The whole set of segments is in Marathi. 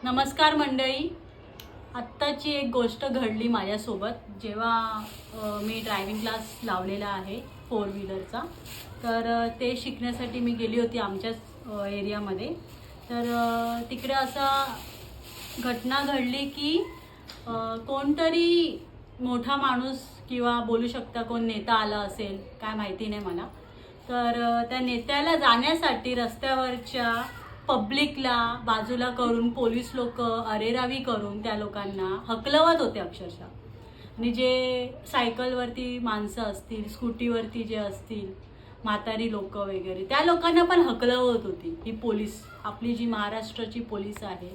नमस्कार मंडळी. आत्ताची एक गोष्ट घडली माझ्यासोबत जेव्हा मी ड्रायव्हिंग क्लास लावलेला आहे 4 व्हीलरचा. तर ते शिकण्यासाठी मी गेली होती आमच्याच एरियामध्ये. तर तिकडे असा घटना घडली की कोणतरी मोठा माणूस किंवा बोलू शकता कोण नेता आला असेल, काय माहिती नाही मला. तर त्या नेत्याला जाण्यासाठी रस्त्यावरच्या पब्लिकला बाजूला करून पोलीस लोक अरेरावी करून त्या लोकांना हकलवत होते अक्षरशः. आणि जे सायकलवरती माणसं असतील, स्कूटीवरती जे असतील, म्हातारी लोक वगैरे, त्या लोकांना पण हकलवत होती ही पोलीस, आपली जी महाराष्ट्राची पोलीस आहे.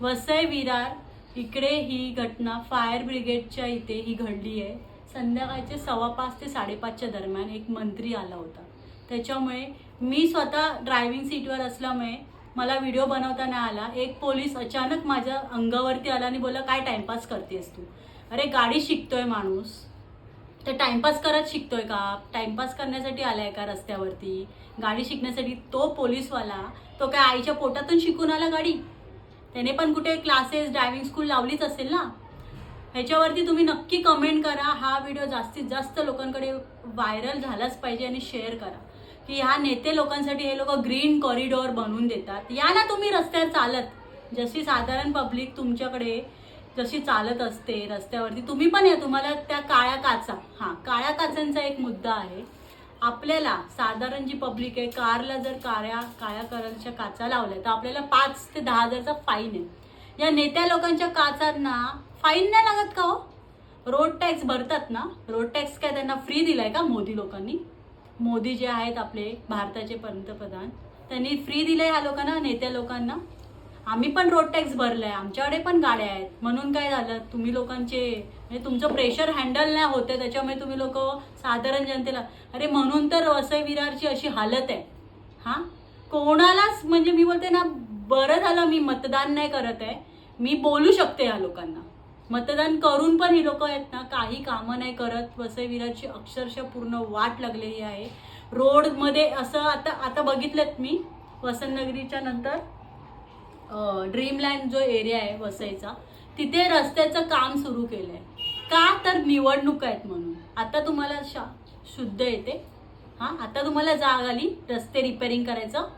वसई विरार इकडे ही घटना फायर ब्रिगेडच्या इथे ही घडली आहे. संध्याकाळचे 5:15 ते 5:30च्या दरम्यान एक मंत्री आला होता. त्याच्यामुळे मी स्वतः ड्रायव्हिंग सीटवर असल्यामुळे मला व्हिडिओ बनवता नाही आला. एक पोलीस अचानक माझ्या अंगावरती आला आणि बोलला, काय टाइमपास करतेस तू? अरे गाडी शिकतोय माणूस, तर टाइमपास करत शिकतोय का? टाइमपास करण्यासाठी आलाय का रस्त्यावरती? गाडी शिकण्यासाठी तो पोलीसवाला तो काय आईच्या पोटातून शिकून आला गाडी? त्याने पण कुठे क्लासेस ड्रायव्हिंग स्कूल लावलीच असेल ना. ह्याच्यावरती तुम्ही नक्की कमेंट करा. हा व्हिडिओ जास्तीत जास्त लोकांकडे व्हायरल झालाच पाहिजे आणि शेअर करा की ह्या नेते लोकांसाठी हे लोक ग्रीन कॉरिडॉर बनवून देतात. या ना तुम्ही रस्त्यावर चालत, जशी साधारण पब्लिक तुमच्याकडे जशी चालत असते रस्त्यावरती, तुम्ही पण या. तुम्हाला त्या काळ्या काळ्या काचांचा एक मुद्दा आहे. आपल्याला साधारण जी पब्लिक आहे, कारला जर काळ्या कलरच्या काचा लावल्या तर आपल्याला 5 ते 10,000चा फाईन आहे. या नेत्या लोकांच्या काचांना फाईन नाही लागत का हो? रोड टॅक्स भरतात ना. रोड टॅक्स काय त्यांना फ्री दिलाय का मोदी लोकांनी? मोदी जे आहेत आपले भारताचे पंतप्रधान, त्यांनी फ्री दिलंय ह्या लोकांना, नेत्या लोकांना. आम्ही पण रोड टॅक्स भरलाय, आमच्याकडे पण गाड्या आहेत. म्हणून काय झालं, तुम्ही लोकांचे म्हणजे तुमचं प्रेशर हँडल नाही होते, त्याच्यामुळे तुम्ही लोक साधारण जनतेला, अरे म्हणून तर वसई विरारची अशी हालत आहे. हां, कोणालाच म्हणजे मी बोलते ना, बरं झालं मी मतदान नाही करत आहे, मी बोलू शकते ह्या लोकांना. मतदान करून पण ही लोक आहेत ना, काही कामं नाही करत. वसई विरारची अक्षरशः पूर्ण वाट लागलेली आहे. रोडमध्ये असं आता बघितलं मी, वसंतनगरीच्या नंतर ड्रीमलँड जो एरिया आहे वसईचा, तिथे रस्त्याचं काम सुरू केलं आहे. का तर निवडणूक आहेत म्हणून. आता तुम्हाला शुद्ध येते. हां, आता तुम्हाला जाग आली रस्ते रिपेअरिंग करायचं.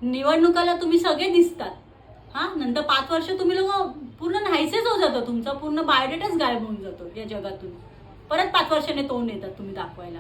निवडणुकाला तुम्ही सगळे दिसतात. हां, नंतर 5 वर्ष तुम्ही लोक पूर्ण नाहीसेच होत जातो. तुमचा पूर्ण बायोडेटाच गायब होऊन जातो या जगातून. परत 5 वर्षाने तोंड येतात तुम्ही दाखवायला.